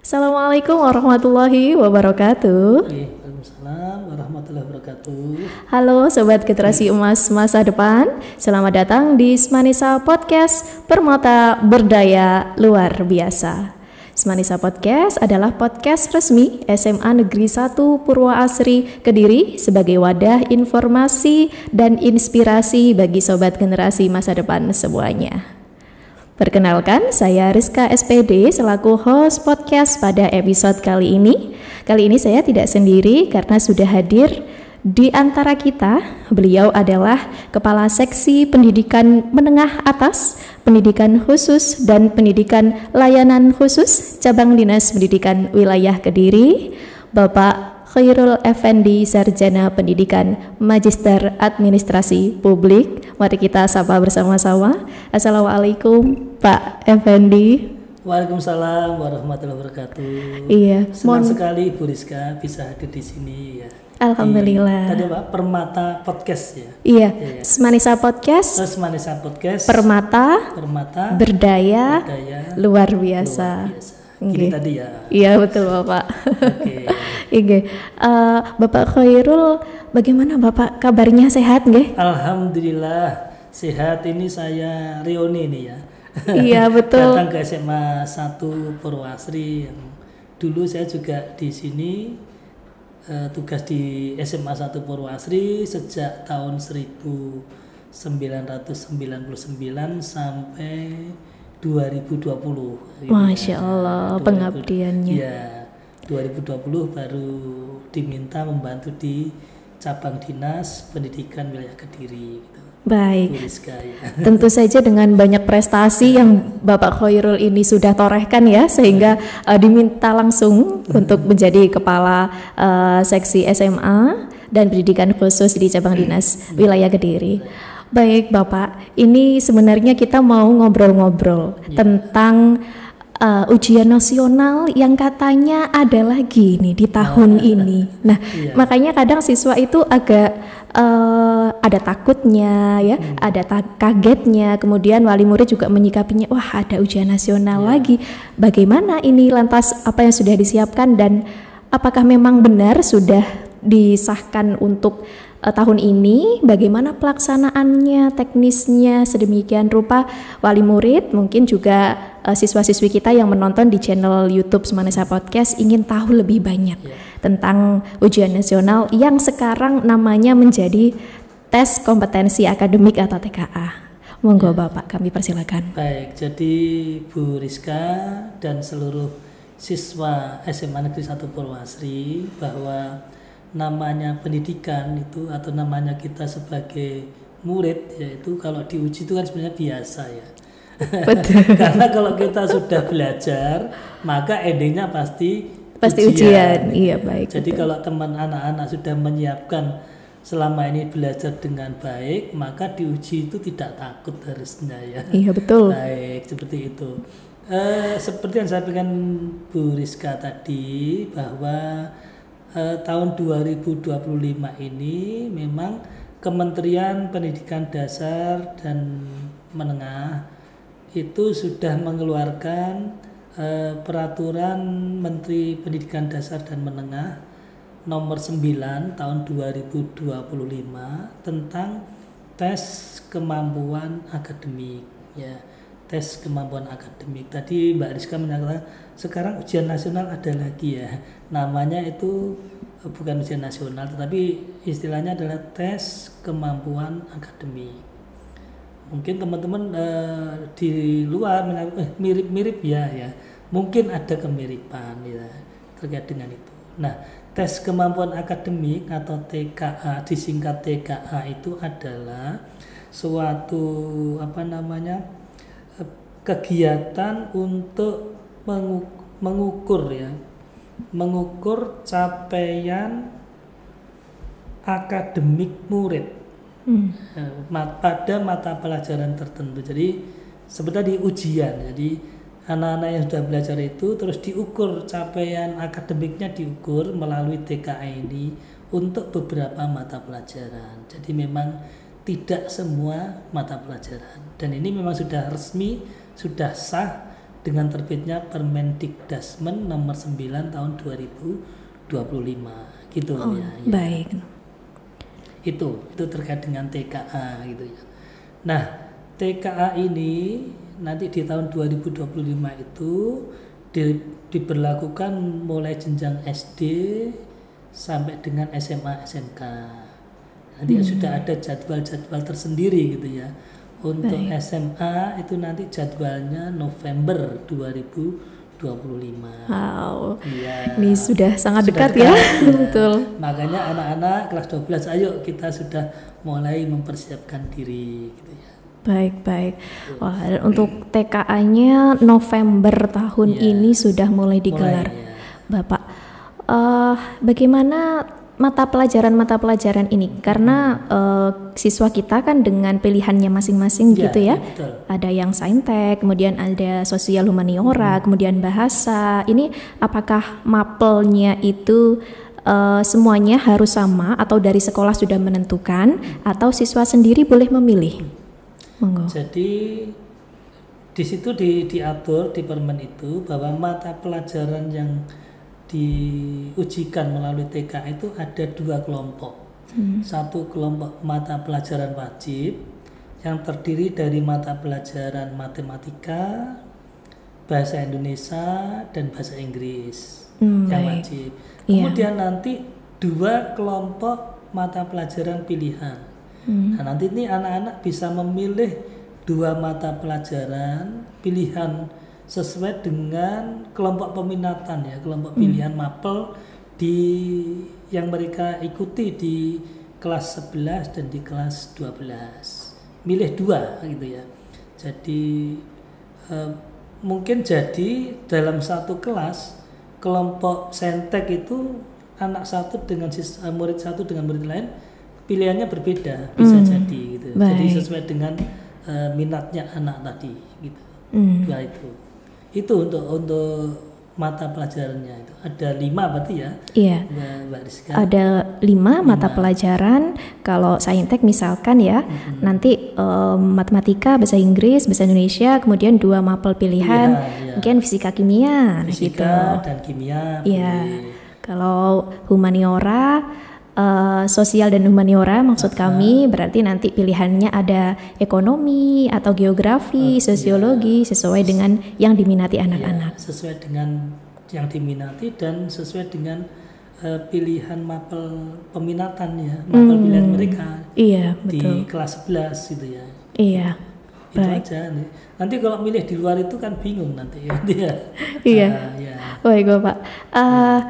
Assalamualaikum warahmatullahi wabarakatuh. Waalaikumsalam warahmatullahi wabarakatuh. Halo Sobat Generasi Emas Masa Depan, selamat datang di Smanisa Podcast Permata Berdaya Luar Biasa. Smanisa Podcast adalah podcast resmi SMA Negeri 1 Purwoasri Kediri sebagai wadah informasi dan inspirasi bagi Sobat Generasi Masa Depan semuanya. Perkenalkan, saya Rizka SPD selaku host podcast pada episode kali ini. Kali ini saya tidak sendiri karena sudah hadir di antara kita. Beliau adalah Kepala Seksi Pendidikan Menengah Atas, Pendidikan Khusus dan Pendidikan Layanan Khusus Cabang Dinas Pendidikan Wilayah Kediri, Bapak Khairul Effendi, Sarjana Pendidikan Magister Administrasi Publik. Mari kita sapa bersama-sama. Assalamualaikum Pak Effendi. Waalaikumsalam warahmatullahi wabarakatuh. Iya, senang sekali Bu Rizka bisa hadir di sini ya. Alhamdulillah. Tadi Pak, Permata Podcast ya. Iya. Smanisa Podcast. Smanisa Podcast. Permata Berdaya Luar Biasa. Gini tadi ya. Iya betul Bapak. Oke. Iya. Bapak Khairul, bagaimana Bapak kabarnya, sehat nggih? Alhamdulillah sehat. Ini saya Rioni nih ya. Iya betul. Datang ke SMA 1 Purwoasri. Dulu saya juga di sini tugas di SMA 1 Purwoasri sejak tahun 1999 sampai 2020. Masya Allah, pengabdiannya. Ya, 2020 baru diminta membantu di cabang dinas pendidikan wilayah Kediri. Gitu. Baik. Rizka, ya. Tentu saja dengan banyak prestasi yang Bapak Khairul ini sudah torehkan ya, sehingga diminta langsung untuk menjadi kepala seksi SMA dan pendidikan khusus di cabang dinas wilayah Kediri. Baik Bapak, ini sebenarnya kita mau ngobrol-ngobrol tentang ujian nasional yang katanya ada lagi nih di tahun ini. Nah, makanya kadang siswa itu agak ada takutnya ya, ada kagetnya. Kemudian wali murid juga menyikapinya, wah ada ujian nasional lagi. Bagaimana ini lantas apa yang sudah disiapkan dan apakah memang benar sudah disahkan untuk tahun ini? Bagaimana pelaksanaannya, teknisnya sedemikian rupa? Wali murid mungkin juga siswa-siswi kita yang menonton di channel YouTube Smanisa Podcast ingin tahu lebih banyak tentang ujian nasional yang sekarang namanya menjadi tes kompetensi akademik atau TKA. Monggo Bapak, kami persilakan. Baik, jadi Bu Rizka dan seluruh siswa SMA Negeri 1 Purwoasri, bahwa namanya pendidikan itu atau namanya kita sebagai murid, yaitu kalau diuji itu kan sebenarnya biasa ya. Betul. Karena kalau kita sudah belajar, maka endingnya pasti ujian. Iya baik. Jadi betul. kalau teman anak-anak sudah menyiapkan selama ini belajar dengan baik, maka diuji itu tidak takut harusnya ya. Iya betul. Baik, seperti itu. Seperti yang saya sampaikan Bu Rizka tadi, bahwa tahun 2025 ini memang Kementerian Pendidikan Dasar dan Menengah itu sudah mengeluarkan peraturan Menteri Pendidikan Dasar dan Menengah nomor 9 tahun 2025 tentang tes kemampuan akademik ya. Tes kemampuan akademik. Tadi Mbak Rizka menyatakan sekarang ujian nasional ada lagi ya. Namanya itu bukan ujian nasional, tetapi istilahnya adalah tes kemampuan akademik. Mungkin teman-teman di luar mirip-mirip ya. Mungkin ada kemiripan ya terkait dengan itu. Nah, tes kemampuan akademik atau TKA, disingkat TKA, itu adalah suatu kegiatan untuk mengukur capaian akademik murid pada mata pelajaran tertentu. Jadi seperti ujian. Jadi anak-anak yang sudah belajar itu terus diukur, capaian akademiknya diukur melalui TKA ini untuk beberapa mata pelajaran. Jadi memang tidak semua mata pelajaran, dan ini memang sudah resmi, sudah sah dengan terbitnya Permendikdasmen nomor 9 tahun 2025 gitu ya. Baik. Itu terkait dengan TKA gitu ya. Nah, TKA ini nanti di tahun 2025 itu diberlakukan mulai jenjang SD sampai dengan SMA SMK. Nanti sudah ada jadwal-jadwal tersendiri gitu ya. Untuk SMA itu nanti jadwalnya November 2025. Wow. Ya, ini sudah sangat dekat ya. Betul. Makanya anak-anak kelas 12 ayo kita sudah mulai mempersiapkan diri gitu ya. Baik. Wah, untuk TKA-nya November tahun ini sudah mulai digelar. Bapak, bagaimana mata pelajaran ini? Karena siswa kita kan dengan pilihannya masing-masing gitu ya. Betul. Ada yang saintek, kemudian ada sosial humaniora, kemudian bahasa. Ini apakah mapelnya itu semuanya harus sama atau dari sekolah sudah menentukan atau siswa sendiri boleh memilih? Monggo. Jadi di situ diatur di permen itu bahwa mata pelajaran yang diujikan melalui TK itu ada 2 kelompok. Satu kelompok mata pelajaran wajib yang terdiri dari mata pelajaran matematika, bahasa Indonesia dan bahasa Inggris yang wajib. Kemudian nanti 2 kelompok mata pelajaran pilihan. Nah, nanti ini anak-anak bisa memilih 2 mata pelajaran pilihan sesuai dengan kelompok peminatan ya, kelompok pilihan mapel yang mereka ikuti di kelas 11 dan di kelas 12. Milih 2 gitu ya. Jadi mungkin jadi dalam satu kelas kelompok saintek itu anak satu dengan murid satu dengan murid lain pilihannya berbeda, bisa jadi gitu. Jadi sesuai dengan minatnya anak tadi gitu. Dua itu untuk mata pelajarannya itu ada 5 berarti ya. Iya. Mbak Rizka. Ada 5 mata pelajaran. Kalau saintek misalkan ya, nanti matematika, bahasa Inggris, bahasa Indonesia, kemudian 2 mapel pilihan, mungkin fisika kimia, fisika dan kimia. Iya. Kalau humaniora, sosial dan humaniora maksud kami berarti nanti pilihannya ada ekonomi atau geografi, sosiologi sesuai dengan yang diminati anak-anak. Sesuai dengan yang diminati dan sesuai dengan pilihan mapel peminatan ya, mapel pilihan mereka. Iya, betul. Di kelas 11 gitu ya. Iya. Itu aja. Nanti kalau milih di luar itu kan bingung nanti ya dia. Iya. Baik Bapak.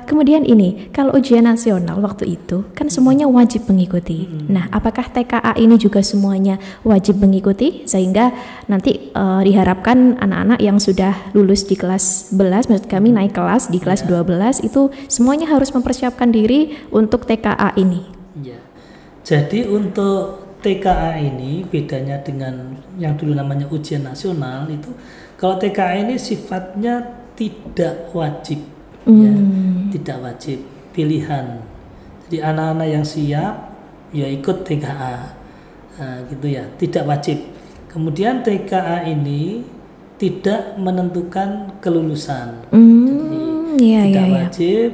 Kemudian ini kalau ujian nasional waktu itu kan semuanya wajib mengikuti. Nah, apakah TKA ini juga semuanya wajib mengikuti sehingga nanti diharapkan anak-anak yang sudah lulus di kelas 11, maksud kami naik kelas di kelas 12 itu semuanya harus mempersiapkan diri untuk TKA ini. Iya. Jadi untuk TKA ini bedanya dengan yang dulu namanya ujian nasional itu, kalau TKA ini sifatnya tidak wajib, ya, tidak wajib, pilihan. Jadi anak-anak yang siap ya ikut TKA, gitu ya, tidak wajib. Kemudian TKA ini tidak menentukan kelulusan, jadi tidak wajib,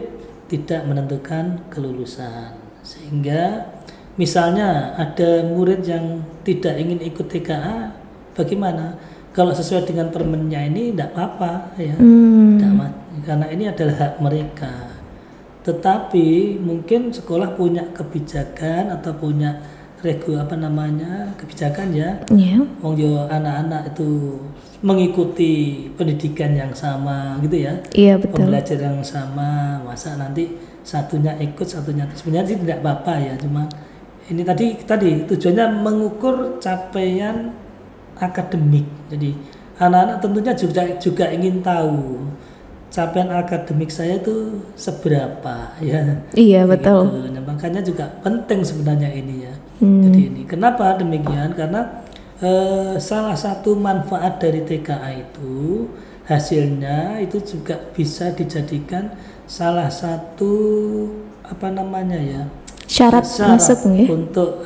tidak menentukan kelulusan, sehingga misalnya ada murid yang tidak ingin ikut TKA, bagaimana? Kalau sesuai dengan permennya ini tidak apa-apa ya, karena ini adalah hak mereka. Tetapi mungkin sekolah punya kebijakan atau punya kebijakan ya. Yo anak-anak itu mengikuti pendidikan yang sama gitu ya. Iya, betul. Pembelajaran yang sama, masa nanti satunya ikut satunya sebenarnya tidak apa-apa ya, cuma ini tadi tujuannya mengukur capaian akademik. Jadi anak-anak tentunya juga ingin tahu capaian akademik saya itu seberapa ya. Iya, betul. Gitu. Nah, makanya juga penting sebenarnya ini ya. Jadi ini kenapa demikian? Karena salah satu manfaat dari TKA itu hasilnya itu juga bisa dijadikan salah satu syarat masuk untuk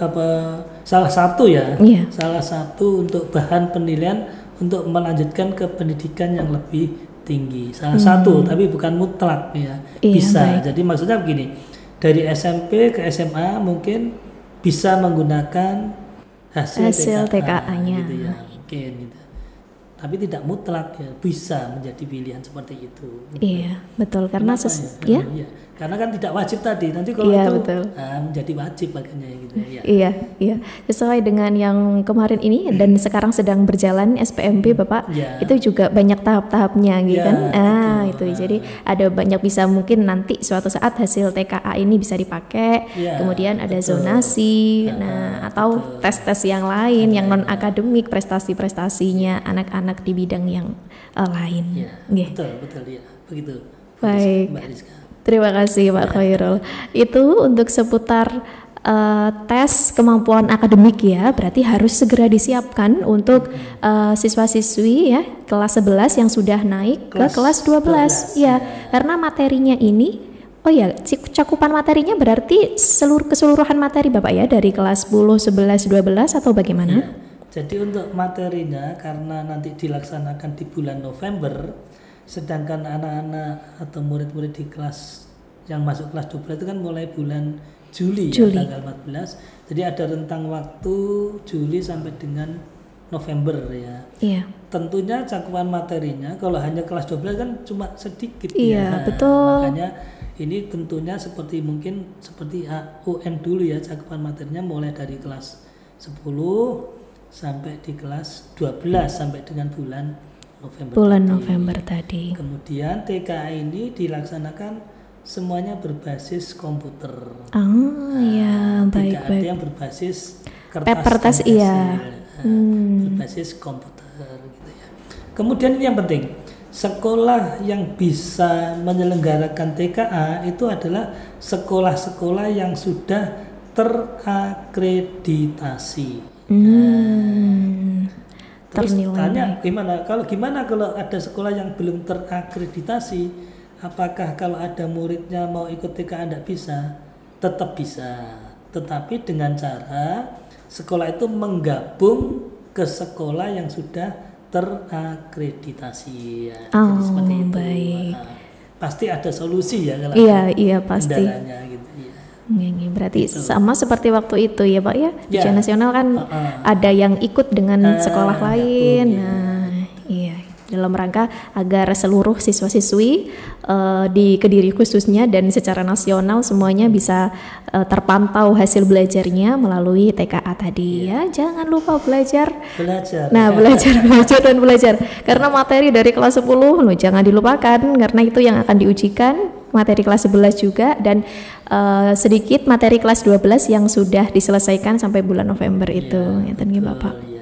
salah satu untuk bahan penilaian untuk melanjutkan ke pendidikan yang lebih tinggi. Salah satu, tapi bukan mutlak ya. Iya, Bisa. baik. Jadi maksudnya begini, dari SMP ke SMA mungkin bisa menggunakan hasil TKA-nya. gitu ya, mungkin gitu. Tapi tidak mutlak ya, bisa menjadi pilihan seperti itu. Iya, betul, karena Kenapa ya. Iya. Karena kan tidak wajib tadi. Nanti kalau Iya, itu betul. menjadi wajib bagiannya gitu ya. Iya, iya. Sesuai dengan yang kemarin ini dan sekarang sedang berjalan SPMB, Bapak. Ya. Itu juga banyak tahap-tahapnya gitu Ya, kan. betul. Itu. Jadi ada banyak, bisa mungkin nanti suatu saat hasil TKA ini bisa dipakai. Ya, Kemudian ada betul. zonasi, atau tes-tes yang lain yang non akademik, prestasi-prestasinya anak-anak di bidang yang lain. Ya, Nggih. betul ya. Begitu. Baik. Mbak Rizka. Terima kasih Pak Khairul. Itu untuk seputar tes kemampuan akademik ya, berarti harus segera disiapkan untuk siswa-siswi ya kelas 11 yang sudah naik ke kelas 12 ya. Karena materinya ini cakupan materinya berarti keseluruhan materi Bapak ya, dari kelas 10, 11, 12 atau bagaimana? Ya. Jadi untuk materinya karena nanti dilaksanakan di bulan November, sedangkan anak-anak atau murid-murid di kelas yang masuk kelas 12 itu kan mulai bulan Juli. Ya, tanggal 14. Jadi ada rentang waktu Juli sampai dengan November ya. Iya. Tentunya cakupan materinya kalau hanya kelas 12 kan cuma sedikit Iya, ya. betul. Makanya ini tentunya seperti UN dulu ya, cakupan materinya mulai dari kelas 10 sampai di kelas 12 sampai dengan bulan November tadi. Kemudian TKA ini dilaksanakan semuanya berbasis komputer. Ya, Tidak ada baik. yang berbasis Kertas, iya. Berbasis komputer gitu ya. Kemudian ini yang penting, sekolah yang bisa menyelenggarakan TKA itu adalah sekolah-sekolah yang sudah terakreditasi. Terus tanya gimana kalau ada sekolah yang belum terakreditasi, apakah kalau ada muridnya mau ikut TKA tidak bisa? Tetap bisa, tetapi dengan cara sekolah itu menggabung ke sekolah yang sudah terakreditasi ya. Jadi seperti itu. Baik. Pasti ada solusi ya kalau iya pasti. kendalanya gitu ya. Berarti sama seperti waktu itu ya Pak ya, ujian nasional kan ada yang ikut dengan sekolah lain. Iya, dalam rangka agar seluruh siswa-siswi di Kediri khususnya dan secara nasional semuanya bisa terpantau hasil belajarnya melalui TKA tadi ya. Jangan lupa belajar. Nah, belajar. Karena materi dari kelas 10 jangan dilupakan, karena itu yang akan diujikan, materi kelas 11 juga, dan sedikit materi kelas 12 yang sudah diselesaikan sampai bulan November itu. Ngeten Bapak.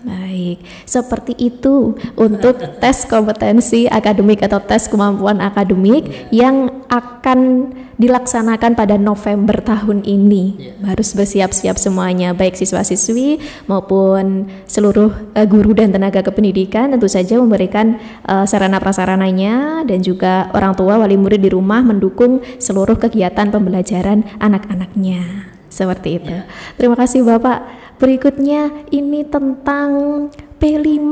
Baik, seperti itu untuk tes kompetensi akademik atau tes kemampuan akademik yang akan dilaksanakan pada November tahun ini. Harus bersiap-siap semuanya, baik siswa-siswi maupun seluruh guru dan tenaga kependidikan, tentu saja memberikan sarana prasarananya, dan juga orang tua wali murid di rumah mendukung seluruh kegiatan pembelajaran anak-anaknya. Seperti itu. Terima kasih Bapak. Berikutnya ini tentang P5.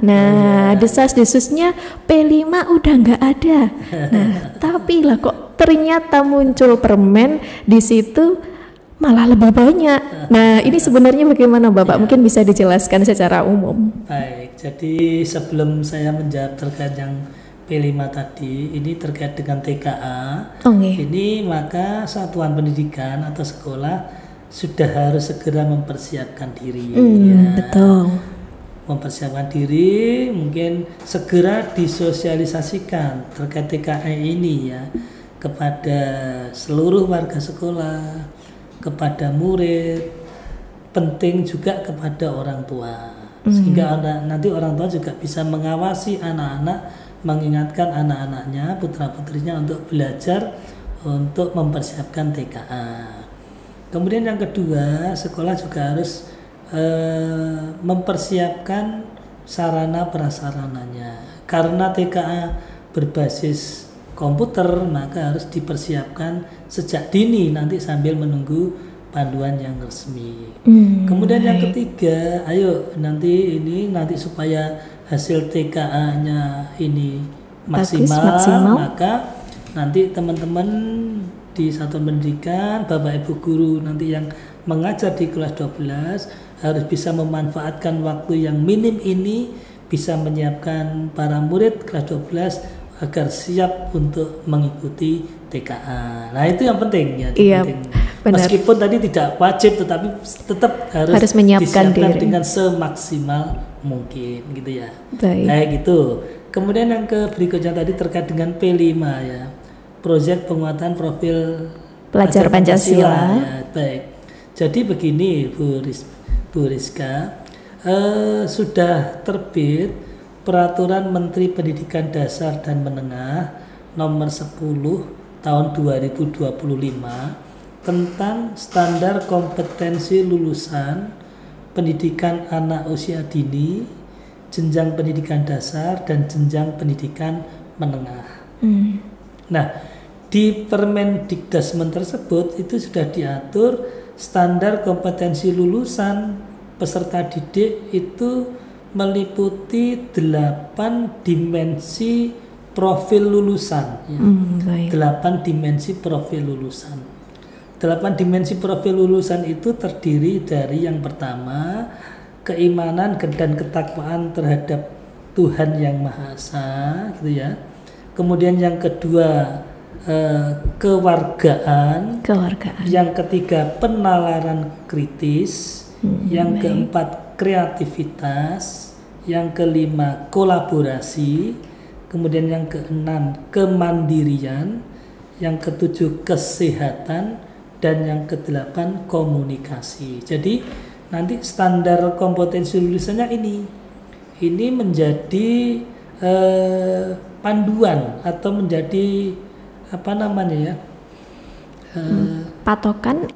Nah, desas-desusnya P5 udah nggak ada. Nah, tapi lah kok ternyata muncul permen di situ malah lebih banyak. Nah, ini sebenarnya bagaimana Bapak? Mungkin bisa dijelaskan secara umum. Baik, jadi sebelum saya menjawab terkait yang P5 tadi, ini terkait dengan TKA. Ini maka satuan pendidikan atau sekolah sudah harus segera mempersiapkan diri. Betul. Mempersiapkan diri, mungkin segera disosialisasikan terkait TKA ini ya kepada seluruh warga sekolah, kepada murid, penting juga kepada orang tua, sehingga nanti orang tua juga bisa mengawasi anak-anak, mengingatkan anak-anaknya, putra-putrinya untuk belajar untuk mempersiapkan TKA. Kemudian yang kedua, sekolah juga harus mempersiapkan sarana prasarananya. Karena TKA berbasis komputer, maka harus dipersiapkan sejak dini nanti sambil menunggu panduan yang resmi. Kemudian yang ketiga, ayo nanti supaya hasil TKA-nya ini Bagus, maksimal, maka nanti teman-teman di satuan pendidikan, Bapak Ibu guru nanti yang mengajar di kelas 12 harus bisa memanfaatkan waktu yang minim ini, bisa menyiapkan para murid kelas 12 agar siap untuk mengikuti TKA. Nah, itu yang penting ya. Iya, penting. benar. Meskipun tadi tidak wajib, tetapi tetap harus menyiapkan disiapkan diri dengan semaksimal mungkin gitu ya. Baik. Kayak gitu. Kemudian yang berikutnya tadi terkait dengan P5 ya. Proyek penguatan profil Pelajar Pancasila. Ya, baik. Jadi begini Bu Rizka, sudah terbit Peraturan Menteri Pendidikan Dasar dan Menengah Nomor 10 Tahun 2025 tentang standar kompetensi lulusan pendidikan anak usia dini, jenjang pendidikan dasar dan jenjang pendidikan menengah. Nah, di Permendikdasmen tersebut itu sudah diatur standar kompetensi lulusan peserta didik itu meliputi 8 dimensi profil lulusan ya. 8 dimensi profil lulusan. 8 dimensi profil lulusan itu terdiri dari yang pertama, keimanan dan ketakwaan terhadap Tuhan Yang Maha Esa gitu ya. Kemudian yang kedua, kewargaan. Yang ketiga, penalaran kritis. Yang keempat, kreativitas. Yang kelima, kolaborasi. Kemudian yang keenam, kemandirian. Yang ketujuh, kesehatan. Dan yang kedelapan, komunikasi. Jadi nanti standar kompetensi lulusannya ini menjadi panduan atau menjadi apa namanya ya, patokan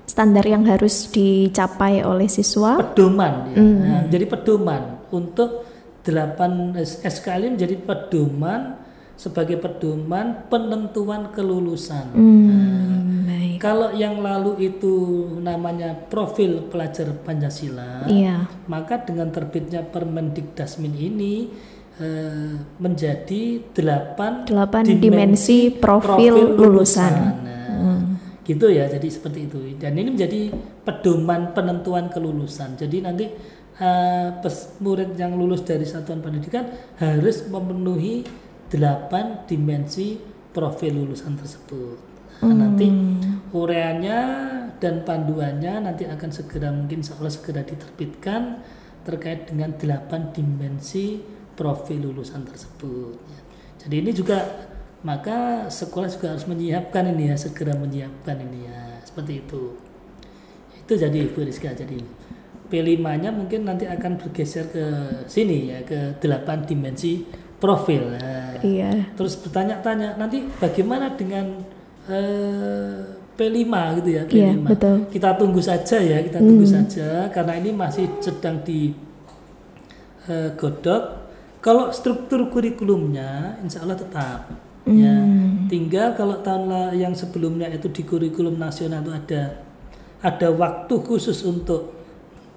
standar yang harus dicapai oleh siswa, pedoman ya. Nah, jadi pedoman untuk 8 SKL menjadi pedoman sebagai pedoman penentuan kelulusan. Baik. Kalau yang lalu itu namanya profil pelajar Pancasila, maka dengan terbitnya Permendikdasmen ini menjadi 8 dimensi profil lulusan. Nah, gitu ya, jadi seperti itu. Dan ini menjadi pedoman penentuan kelulusan. Jadi nanti murid yang lulus dari satuan pendidikan harus memenuhi 8 dimensi profil lulusan tersebut. Nah, nanti uraiannya dan panduannya nanti akan mungkin segera diterbitkan terkait dengan 8 dimensi profil lulusan tersebut. Jadi ini juga, maka sekolah juga harus menyiapkan ini ya, segera menyiapkan ini ya, seperti itu. Itu jadi Bu Rizka, jadi P5-nya mungkin nanti akan bergeser ke sini ya, ke 8 dimensi profil. Nah, terus bertanya-tanya nanti bagaimana dengan P5 gitu ya, P5. Iya, betul. Kita tunggu saja ya, tunggu saja karena ini masih sedang digodok. Kalau struktur kurikulumnya insya Allah tetap ya. Tinggal kalau tahun yang sebelumnya itu di kurikulum nasional itu ada waktu khusus untuk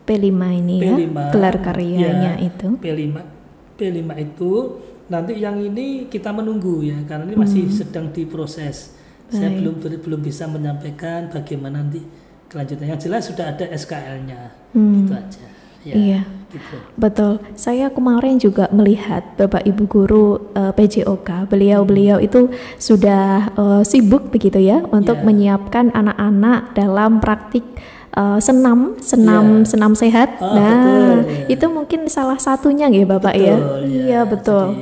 P5 ini P5, ya, gelar karyanya ya, itu. P5 itu nanti yang ini kita menunggu ya, karena ini masih sedang diproses. Saya belum bisa menyampaikan bagaimana nanti kelanjutannya. Yang jelas sudah ada SKL-nya, gitu aja. Ya, iya, gitu. Betul. Saya kemarin juga melihat Bapak Ibu guru PJOK, beliau itu sudah sibuk begitu ya untuk menyiapkan anak-anak dalam praktik senam sehat. Betul, itu mungkin salah satunya ya Bapak, betul, ya. Iya, betul.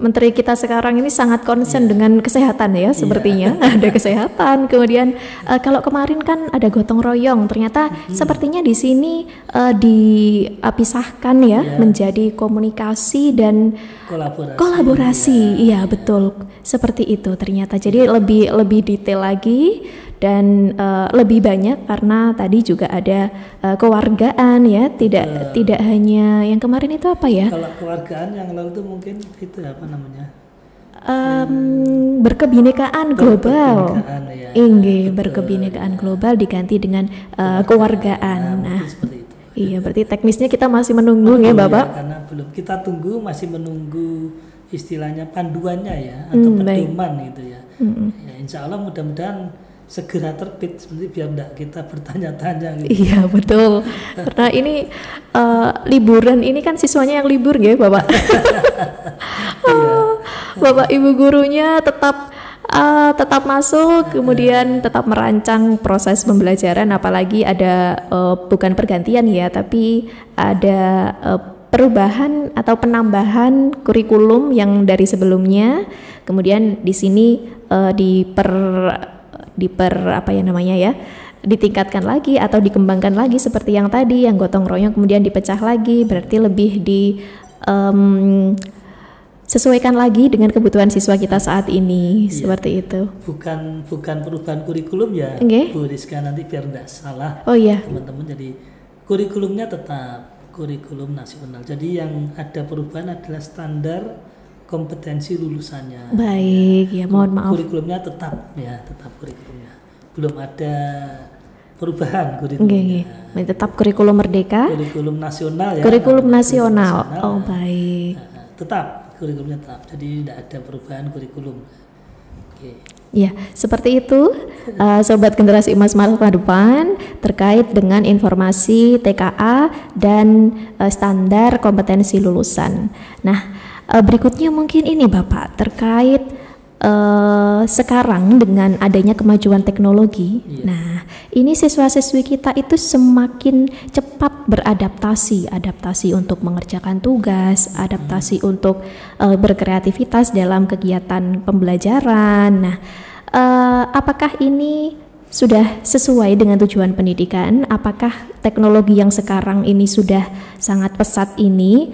Menteri kita sekarang ini sangat concern dengan kesehatan ya, sepertinya. Ada kesehatan. Kemudian kalau kemarin kan ada gotong royong, ternyata sepertinya di sini dipisahkan ya, menjadi komunikasi dan kolaborasi. Iya, betul. Seperti itu ternyata. Jadi lebih detail lagi dan lebih banyak, karena tadi juga ada kewargaan ya, tidak hanya yang kemarin itu apa ya? Kalau kewargaan yang lalu itu mungkin itu apa namanya? Berkebinekaan global. Ya, berkebinekaan global diganti dengan kewargaan. Nah, Iya, berarti teknisnya kita masih menunggu ya, Bapak? Karena belum, kita tunggu, masih menunggu istilahnya panduannya ya, atau pedoman gitu ya. Ya, insya Allah mudah-mudahan segera terbit, seperti biar enggak kita bertanya-tanya gitu. Iya, betul. Karena ini liburan ini kan siswanya yang libur ya, Bapak. Bapak Ibu gurunya tetap masuk, kemudian tetap merancang proses pembelajaran, apalagi ada bukan pergantian ya, tapi ada perubahan atau penambahan kurikulum yang dari sebelumnya. Kemudian di sini apa ya namanya ya, ditingkatkan lagi atau dikembangkan lagi seperti yang tadi, yang gotong royong kemudian dipecah lagi, berarti lebih sesuaikan lagi dengan kebutuhan siswa kita saat ini. Seperti itu. Bukan perubahan kurikulum ya, Bu Rizka, nanti biar enggak salah. Oh iya. Teman-teman, jadi kurikulumnya tetap kurikulum nasional. Jadi yang ada perubahan adalah standar kompetensi lulusannya. Baik, ya mohon maaf. Kurikulumnya tetap kurikulumnya. Belum ada perubahan kurikulumnya. Tetap kurikulum merdeka. Kurikulum nasional ya. Kurikulum nasional. Oh baik. Tetap kurikulumnya tetap. Jadi tidak ada perubahan kurikulum. Ya, seperti itu Sobat Generasi Emas Masa Depan terkait dengan informasi TKA dan standar kompetensi lulusan. Nah, berikutnya mungkin ini Bapak terkait sekarang dengan adanya kemajuan teknologi. Nah, ini siswa-siswi kita itu semakin cepat beradaptasi untuk mengerjakan tugas, adaptasi untuk berkreativitas dalam kegiatan pembelajaran. Nah, apakah ini sudah sesuai dengan tujuan pendidikan? Apakah teknologi yang sekarang ini sudah sangat pesat ini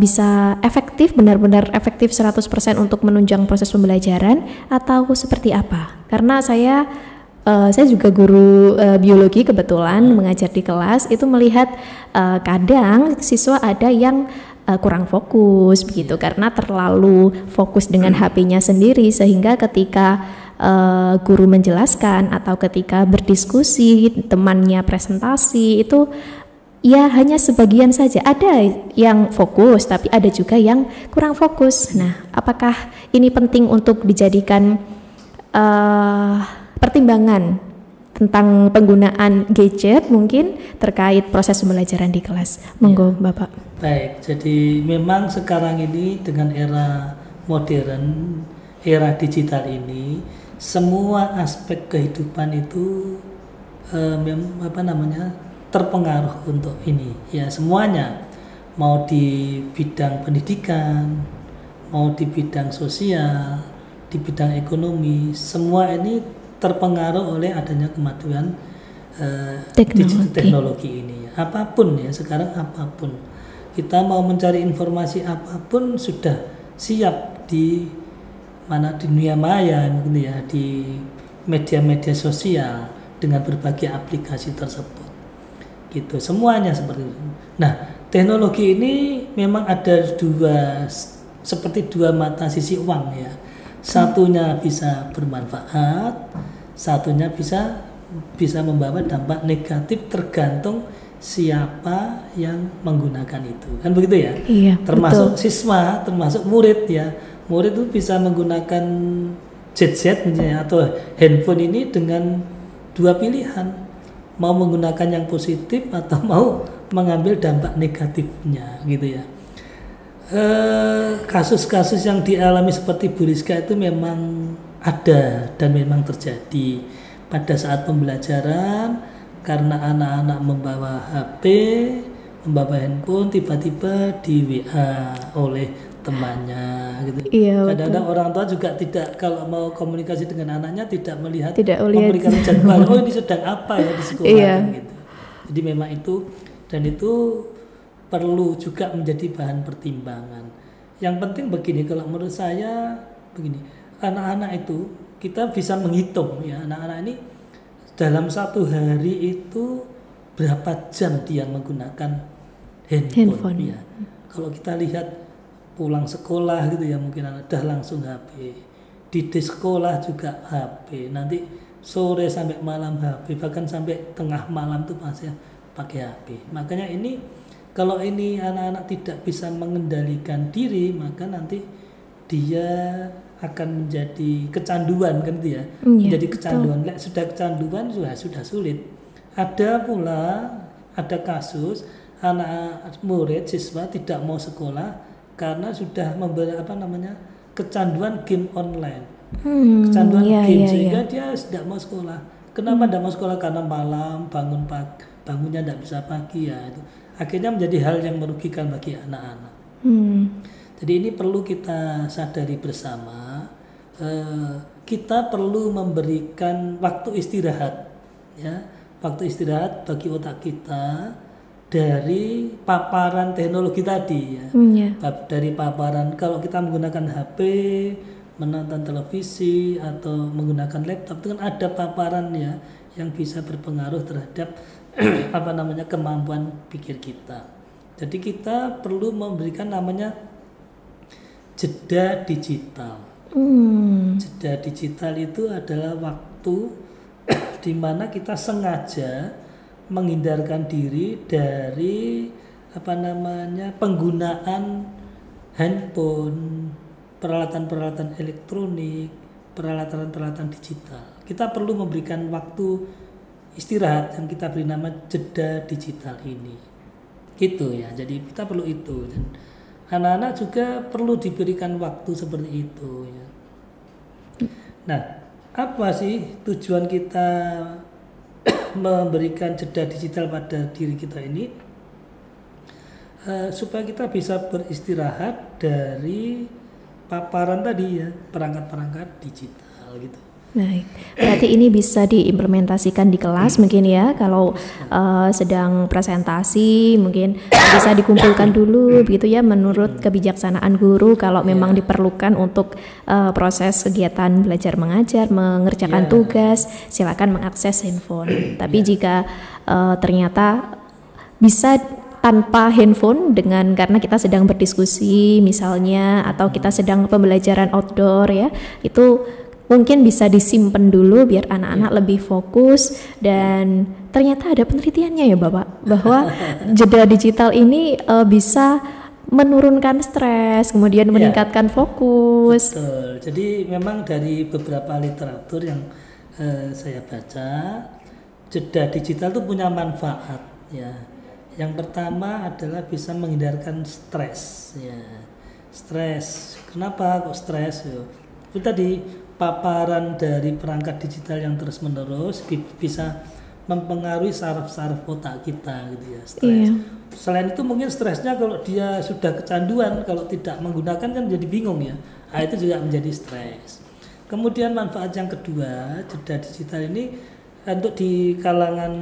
bisa efektif, benar-benar efektif 100% untuk menunjang proses pembelajaran, atau seperti apa? Karena saya juga guru biologi, kebetulan mengajar di kelas, itu melihat kadang siswa ada yang kurang fokus begitu karena terlalu fokus dengan HP-nya sendiri, sehingga ketika guru menjelaskan atau ketika berdiskusi temannya presentasi itu ya hanya sebagian saja. Ada yang fokus tapi ada juga yang kurang fokus. Nah, apakah ini penting untuk dijadikan pertimbangan tentang penggunaan gadget mungkin terkait proses pembelajaran di kelas? Monggo Bapak. Baik, jadi memang sekarang ini dengan era modern, era digital ini, semua aspek kehidupan itu terpengaruh untuk ini ya, semuanya, mau di bidang pendidikan, mau di bidang sosial, di bidang ekonomi, semua ini terpengaruh oleh adanya kemajuan teknologi ini. Apapun ya sekarang, apapun kita mau mencari informasi apapun sudah siap di dunia maya gitu ya, di media-media sosial dengan berbagai aplikasi tersebut. Gitu, semuanya seperti itu. Nah, teknologi ini memang ada seperti dua mata sisi uang ya. Satunya bisa bermanfaat, satunya bisa membawa dampak negatif, tergantung siapa yang menggunakan itu. Kan begitu ya? Iya, termasuk betul. Siswa, termasuk murid ya. Murid itu bisa menggunakan gadget misalnya atau handphone ini dengan dua pilihan. Mau menggunakan yang positif atau mau mengambil dampak negatifnya gitu ya. Kasus-kasus yang dialami seperti Bu Rizka itu memang ada dan memang terjadi pada saat pembelajaran, karena anak-anak membawa HP, membawa handphone, tiba-tiba di WA oleh temannya gitu. Iya, kadang-kadang orang tua juga tidak, kalau mau komunikasi dengan anaknya tidak melihat komunikasi jadwal, oh ini sedang apa ya di sekolah gitu. Jadi memang itu perlu juga menjadi bahan pertimbangan. Yang penting begini, kalau menurut saya begini, anak-anak itu kita bisa menghitung ya, anak-anak ini dalam satu hari itu berapa jam dia menggunakan handphone. Ya. Kalau kita lihat pulang sekolah gitu ya, mungkin udah langsung HP, di sekolah juga HP, nanti sore sampai malam HP, bahkan sampai tengah malam tuh pasti pakai HP. Makanya ini kalau ini anak-anak tidak bisa mengendalikan diri, maka nanti dia akan menjadi kecanduan kan itu ya. Menjadi kecanduan. Sudah kecanduan sudah sulit. Ada kasus anak murid siswa tidak mau sekolah karena sudah kecanduan game online. Kecanduan game sehingga dia tidak mau sekolah. Kenapa tidak mau sekolah? Karena malam bangunnya tidak bisa pagi ya itu. Akhirnya menjadi hal yang merugikan bagi anak-anak. Jadi ini perlu kita sadari bersama. Kita perlu memberikan waktu istirahat, ya, waktu istirahat bagi otak kita dari paparan teknologi tadi, ya. Dari paparan kalau kita menggunakan HP, menonton televisi atau menggunakan laptop itu kan ada paparan ya yang bisa berpengaruh terhadap kemampuan pikir kita. Jadi kita perlu memberikan namanya jeda digital. Jeda digital itu adalah waktu di mana kita sengaja menghindarkan diri dari penggunaan handphone, peralatan-peralatan elektronik, peralatan-peralatan digital. Kita perlu memberikan waktu istirahat yang kita beri nama jeda digital ini. Gitu ya. Jadi kita perlu itu, dan anak-anak juga perlu diberikan waktu seperti itu ya. Nah, apa sih tujuan kita memberikan jeda digital pada diri kita ini? Supaya kita bisa beristirahat dari paparan tadi ya, perangkat-perangkat digital gitu. Baik, berarti ini bisa diimplementasikan di kelas mungkin ya, kalau sedang presentasi mungkin bisa dikumpulkan dulu begitu ya, menurut kebijaksanaan guru kalau memang diperlukan untuk proses kegiatan belajar mengajar, mengerjakan tugas, silakan mengakses handphone. Tapi jika ternyata bisa tanpa handphone karena kita sedang berdiskusi misalnya, atau kita sedang pembelajaran outdoor ya, itu mungkin bisa disimpan dulu biar anak-anak lebih fokus. Dan ternyata ada penelitiannya ya Bapak, bahwa jeda digital ini bisa menurunkan stres, kemudian meningkatkan fokus. Betul. Jadi memang dari beberapa literatur yang saya baca, jeda digital itu punya manfaat ya. Yang pertama adalah bisa menghindarkan stres ya. Stres. Kenapa kok stres ya? Itu tadi paparan dari perangkat digital yang terus menerus bisa mempengaruhi saraf-saraf otak kita gitu ya, stres. Selain itu mungkin stresnya kalau dia sudah kecanduan, kalau tidak menggunakan kan jadi bingung ya. Nah, itu juga menjadi stres. Kemudian manfaat yang kedua, jeda digital ini untuk di kalangan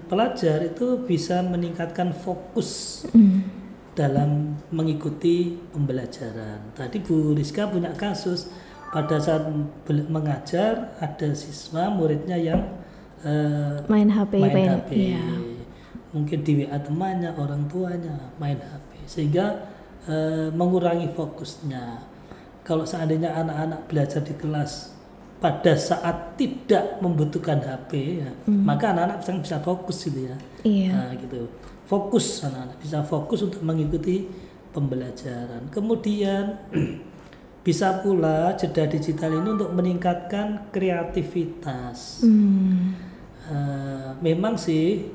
pelajar itu bisa meningkatkan fokus dalam mengikuti pembelajaran. Tadi Bu Rizka punya kasus. Pada saat mengajar ada siswa muridnya yang main HP. Ya. Mungkin di WA temannya, orang tuanya main HP, sehingga mengurangi fokusnya. Kalau seandainya anak-anak belajar di kelas pada saat tidak membutuhkan HP ya, maka anak-anak bisa fokus gitu ya. Nah, gitu. Fokus, anak-anak bisa fokus untuk mengikuti pembelajaran. Kemudian bisa pula jeda digital ini untuk meningkatkan kreativitas. Memang sih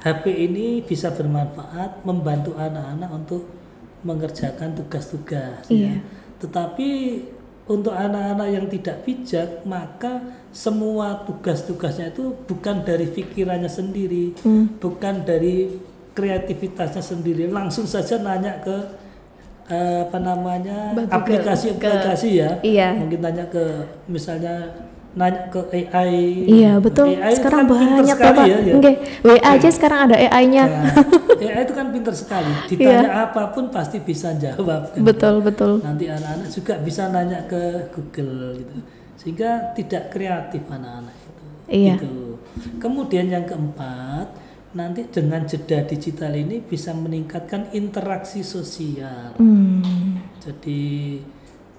HP ini bisa bermanfaat membantu anak-anak untuk mengerjakan tugas-tugas ya. Tetapi untuk anak-anak yang tidak bijak, maka semua tugas-tugasnya itu bukan dari pikirannya sendiri, bukan dari kreativitasnya sendiri, langsung saja nanya ke aplikasi-aplikasi ya. Mungkin tanya ke AI. Iya betul. AI sekarang kan banyak Bapak. WA aja sekarang ada AI-nya. AI itu kan pintar sekali. Ditanya apapun pasti bisa jawab. Kan? Betul. Nanti anak-anak juga bisa nanya ke Google gitu. Sehingga tidak kreatif anak-anak itu. Gitu. Kemudian yang keempat, nanti dengan jeda digital ini bisa meningkatkan interaksi sosial. Jadi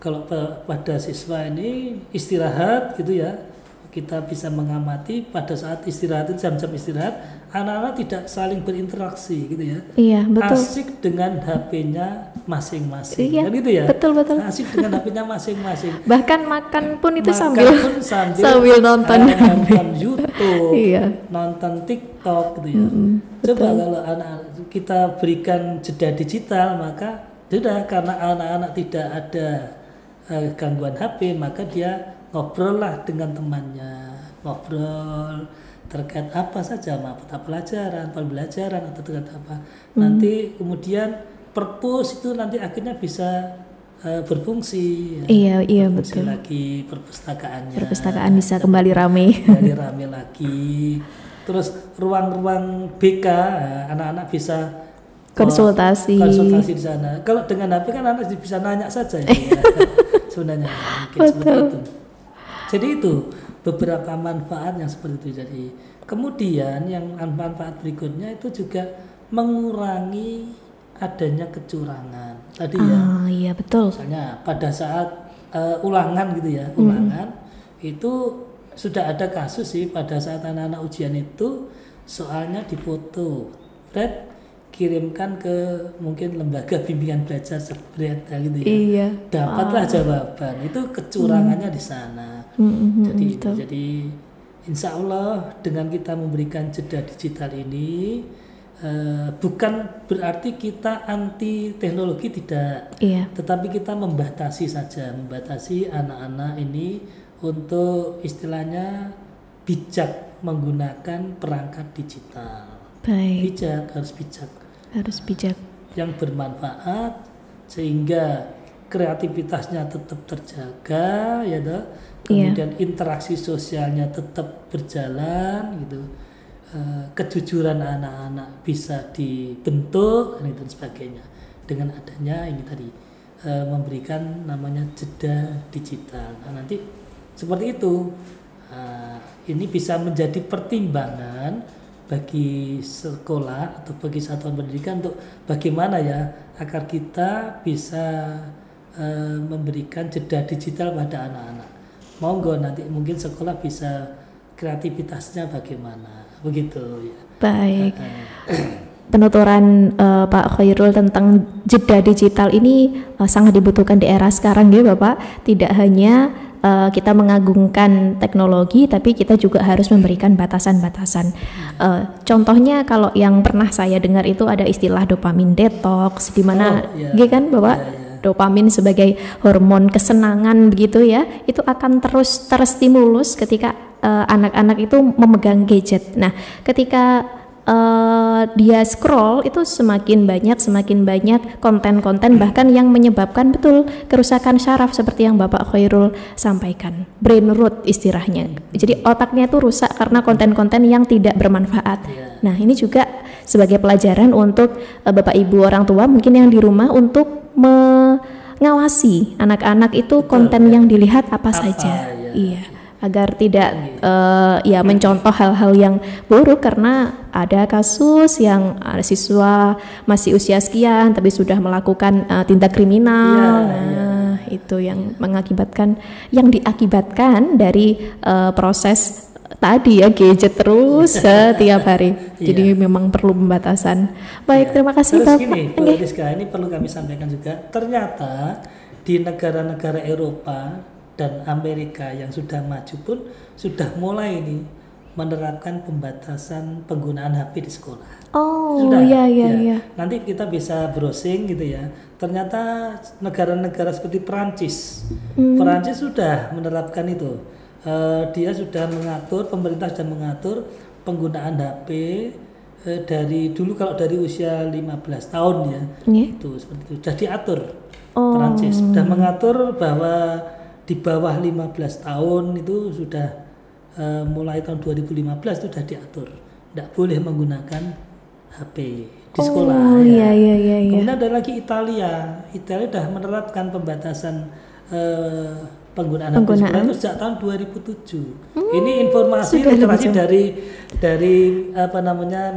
kalau pada siswa ini istirahat gitu ya, kita bisa mengamati pada saat istirahat, jam-jam istirahat, anak-anak tidak saling berinteraksi gitu ya. Iya, betul. Asik dengan HP-nya masing-masing. Iya, Kan gitu ya. betul. Asik dengan HP-nya masing-masing. Bahkan makan pun itu Makan sambil pun sambil nonton. nonton YouTube, Iya. nonton TikTok gitu ya. Coba kalau anak-anak kita berikan jeda digital, maka sudah, karena anak-anak tidak ada gangguan HP, maka dia ngobrol lah dengan temannya, ngobrol terkait apa saja, mata pelajaran, pembelajaran atau terkait apa. Nanti kemudian purpose itu nanti akhirnya bisa berfungsi. Iya, berfungsi betul. lagi perpustakaannya. Perpustakaan bisa kembali ramai. Kembali rame lagi. Terus ruang-ruang BK, anak-anak bisa konsultasi di sana. Kalau dengan HP kan anak bisa nanya saja ya. Sebenarnya mungkin seperti itu. Jadi itu beberapa manfaat yang seperti itu. Jadi kemudian yang manfaat berikutnya itu juga mengurangi adanya kecurangan. Tadi ya. Iya, betul. Misalnya pada saat ulangan gitu ya, ulangan itu sudah ada kasus sih pada saat anak-anak ujian itu soalnya difoto, kirimkan ke mungkin lembaga bimbingan belajar sebenarnya gitu ya. Iya. Dapatlah jawaban. Itu kecurangannya di sana. Jadi insya Allah dengan kita memberikan jeda digital ini bukan berarti kita anti teknologi, tidak. Iya. Tetapi kita membatasi saja, membatasi anak-anak ini untuk istilahnya bijak menggunakan perangkat digital. Baik. Harus bijak yang bermanfaat sehingga kreativitasnya tetap terjaga ya toh. Kemudian interaksi sosialnya tetap berjalan gitu. Kejujuran anak-anak bisa dibentuk dan sebagainya dengan adanya ini tadi memberikan namanya jeda digital. Nah, nanti seperti itu ini bisa menjadi pertimbangan bagi sekolah atau bagi satuan pendidikan untuk bagaimana ya agar kita bisa memberikan jeda digital pada anak-anak. Monggo nanti mungkin sekolah bisa kreativitasnya bagaimana, begitu ya. Baik. Penuturan Pak Khairul tentang jeda digital ini sangat dibutuhkan di era sekarang ya Bapak. Tidak hanya kita mengagungkan teknologi, tapi kita juga harus memberikan batasan-batasan. Contohnya kalau yang pernah saya dengar itu ada istilah dopamin detox, di mana, kan Bapak, dopamin sebagai hormon kesenangan begitu ya, itu akan terus terstimulus ketika anak-anak itu memegang gadget. Nah, ketika dia scroll itu semakin banyak konten-konten bahkan yang menyebabkan betul kerusakan syaraf seperti yang Bapak Khairul sampaikan, brain rot istilahnya. Jadi otaknya itu rusak karena konten-konten yang tidak bermanfaat. Nah, ini juga sebagai pelajaran untuk Bapak Ibu orang tua mungkin yang di rumah untuk mengawasi anak-anak itu konten yang dilihat apa saja. Iya. Agar tidak mencontoh hal-hal yang buruk, karena ada kasus yang ada siswa masih usia sekian tapi sudah melakukan tindak kriminal. Itu yang diakibatkan dari proses tadi ya, gadget terus setiap hari. Jadi memang perlu pembatasan. Baik, terima kasih Bapak. Gini, Bu Rizka, ini perlu kami sampaikan juga. Ternyata di negara-negara Eropa dan Amerika yang sudah maju pun sudah mulai ini menerapkan pembatasan penggunaan HP di sekolah. Sudah, iya. Nanti kita bisa browsing gitu ya. Ternyata negara-negara seperti Perancis sudah menerapkan itu. Dia sudah mengatur, pemerintah sudah mengatur penggunaan HP dari dulu, kalau dari usia 15 tahun ya. Itu seperti itu sudah diatur. Perancis sudah mengatur bahwa di bawah 15 tahun itu sudah mulai tahun 2015 itu sudah diatur tidak boleh menggunakan HP di sekolah. Kemudian ada lagi Italia sudah menerapkan pembatasan penggunaan HP sekolah itu sejak tahun 2007. Ini informasi literasi dari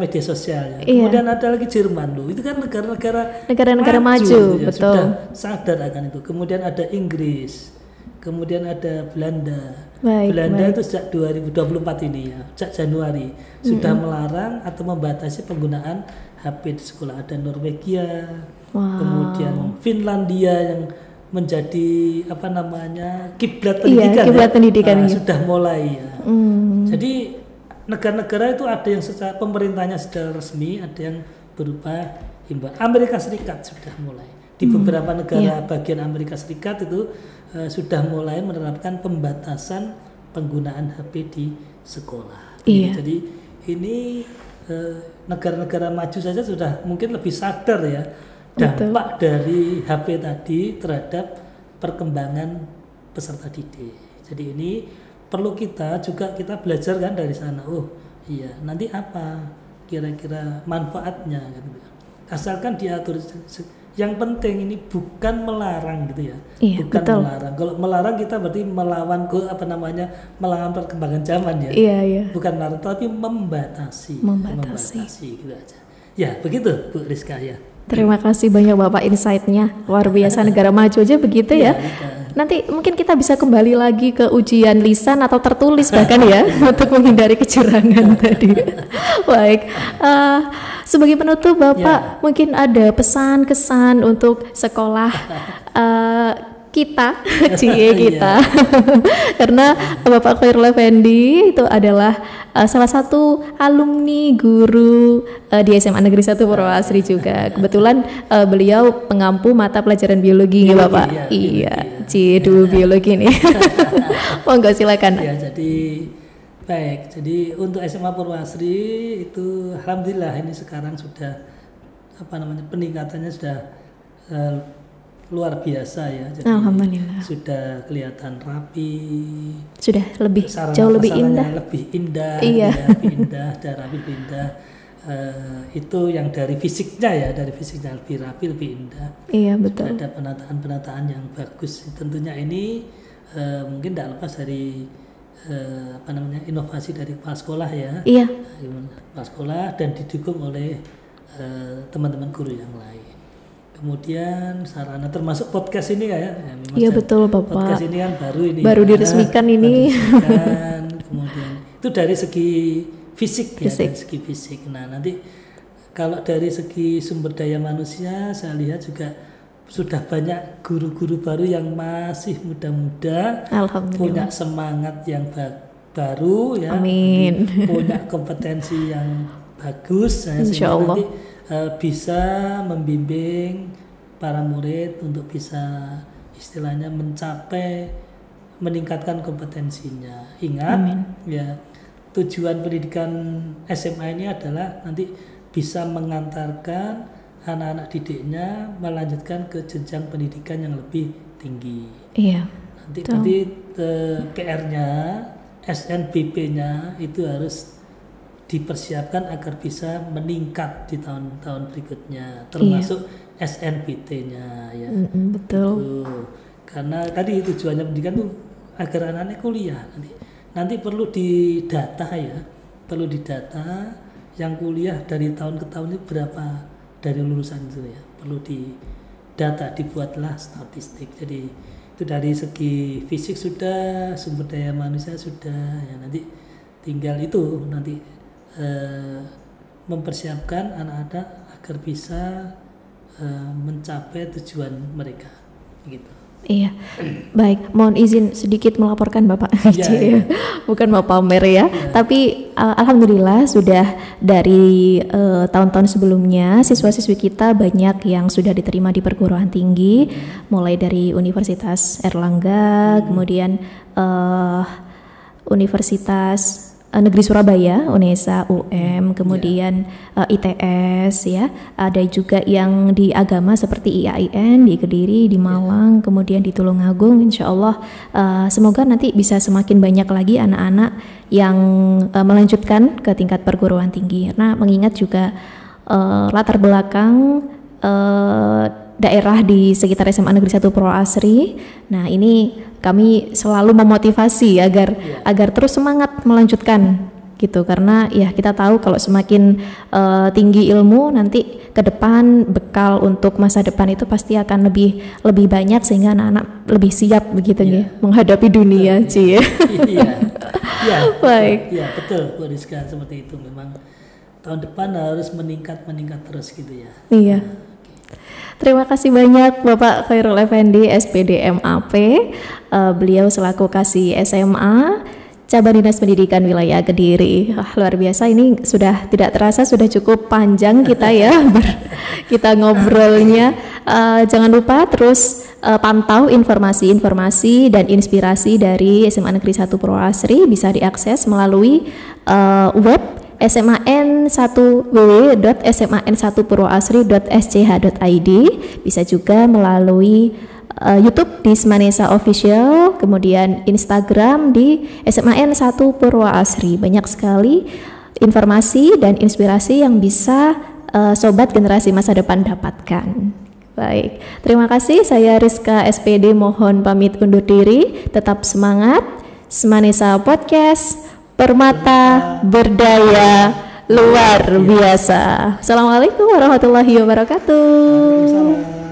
media sosial. Kemudian ada lagi Jerman loh, itu kan negara-negara maju, ya, betul. sudah sadar akan itu. Kemudian ada Inggris. kemudian ada Belanda. Baik, Belanda baik. itu sejak 2024 ini ya, sejak Januari sudah melarang atau membatasi penggunaan HP di sekolah. Ada Norwegia, Wow. kemudian Finlandia yang menjadi kiblat Iya, pendidikan, kiblat pendidikan, iya. sudah mulai ya. Jadi negara-negara itu ada yang secara pemerintahnya secara resmi, ada yang berupa himbauan. Amerika Serikat sudah mulai di beberapa negara bagian Amerika Serikat itu sudah mulai menerapkan pembatasan penggunaan HP di sekolah. Iya. Jadi ini negara-negara maju saja sudah mungkin lebih sadar ya dampak dari HP tadi terhadap perkembangan peserta didik. Jadi ini perlu kita belajar kan dari sana. Oh iya, nanti apa kira-kira manfaatnya gitu. Asalkan diatur. Yang penting ini bukan melarang gitu ya. Iya, bukan betul. melarang. Kalau melarang kita berarti melawan melawan perkembangan zaman ya. Iya, iya. Bukan melarang tapi membatasi gitu aja. Ya, begitu Bu Rizka ya. Terima kasih banyak Bapak insight-nya. Luar biasa, negara maju aja begitu ya. Nanti mungkin kita bisa kembali lagi ke ujian lisan atau tertulis bahkan ya untuk menghindari kecurangan tadi. Baik, sebagai penutup Bapak mungkin ada pesan kesan untuk sekolah kita, kita, karena Bapak Khairul Effendi itu adalah salah satu alumni guru di SMA Negeri 1 Purwasari juga. Kebetulan beliau pengampu mata pelajaran biologi nih Bapak. Iya, C2 biologi nih. Monggo silakan. Ya, jadi baik. Jadi untuk SMA Purwasari itu alhamdulillah ini sekarang sudah peningkatannya sudah luar biasa ya. Jadi alhamdulillah. Sudah kelihatan rapi. Sudah jauh lebih indah. Lebih indah. Iya. Lebih indah, dan rapi, lebih indah. Itu yang dari fisiknya ya, dari fisiknya lebih rapi, lebih indah. Iya, betul. Sudah ada penataan yang bagus. Tentunya ini mungkin tidak lepas dari inovasi dari kepala sekolah ya. Iya. Kepala sekolah dan didukung oleh teman-teman guru yang lain. Kemudian sarana termasuk podcast ini ya. Iya betul Bapak. Podcast ini kan baru diresmikan ini. Kemudian itu dari segi fisik. Ya, dari segi fisik. Nah nanti kalau dari segi sumber daya manusia saya lihat juga sudah banyak guru-guru baru yang masih muda-muda, punya semangat yang baru ya. Amin. Punya kompetensi yang bagus. Insya Allah. Nanti bisa membimbing para murid untuk bisa istilahnya meningkatkan kompetensinya. Ingat ya, tujuan pendidikan SMA ini adalah nanti bisa mengantarkan anak-anak didiknya melanjutkan ke jenjang pendidikan yang lebih tinggi. Iya. Nanti PR-nya, SNBP-nya itu harus dipersiapkan agar bisa meningkat di tahun-tahun berikutnya, termasuk SNBT-nya ya. Betul. Gitu. Karena tadi tujuannya pendidikan tuh agar anak-anak kuliah nanti perlu didata ya, perlu didata yang kuliah dari tahun ke tahun itu berapa dari lulusan itu ya, perlu didata, dibuatlah statistik. Jadi itu dari segi fisik sudah, sumber daya manusia sudah ya, nanti tinggal itu nanti mempersiapkan anak-anak agar bisa mencapai tujuan mereka gitu. Iya, baik. Mohon izin sedikit melaporkan Bapak. Ya. Bukan mau pamer ya. Tapi alhamdulillah sudah dari tahun-tahun sebelumnya siswa-siswi kita banyak yang sudah diterima di perguruan tinggi, mulai dari Universitas Erlangga, kemudian Universitas Negeri Surabaya, UNESA, UM, kemudian ITS ya. Ada juga yang di agama seperti IAIN di Kediri, di Malang, kemudian di Tulungagung. Insya Allah semoga nanti bisa semakin banyak lagi anak-anak yang melanjutkan ke tingkat perguruan tinggi. Karena mengingat juga latar belakang daerah di sekitar SMA Negeri 1 Purwasari. Nah, ini kami selalu memotivasi agar terus semangat melanjutkan gitu, karena ya kita tahu kalau semakin tinggi ilmu nanti ke depan bekal untuk masa depan itu pasti akan lebih banyak sehingga anak-anak lebih siap begitu ya menghadapi dunia Ci. Baik. Iya betul Bu Rizka, seperti itu memang tahun depan harus meningkat terus gitu ya. Iya. Terima kasih banyak Bapak Khairul Effendi SPD MAP, beliau selaku Kasih SMA Cabang Dinas Pendidikan Wilayah Kediri. Luar biasa, ini sudah tidak terasa sudah cukup panjang kita ya kita ngobrolnya. Jangan lupa terus pantau informasi-informasi dan inspirasi dari SMA Negeri 1 Purwasri, bisa diakses melalui web SMAN1 www.sman1purwasri.sch.id, bisa juga melalui YouTube di Semanesa Official, kemudian Instagram di SMAN1 Purwasri. Banyak sekali informasi dan inspirasi yang bisa sobat generasi masa depan dapatkan. Baik, terima kasih. Saya Rizka SPD mohon pamit undur diri. Tetap semangat. Semanesa Podcast, Permata Berdaya Luar Biasa. Assalamualaikum warahmatullahi wabarakatuh.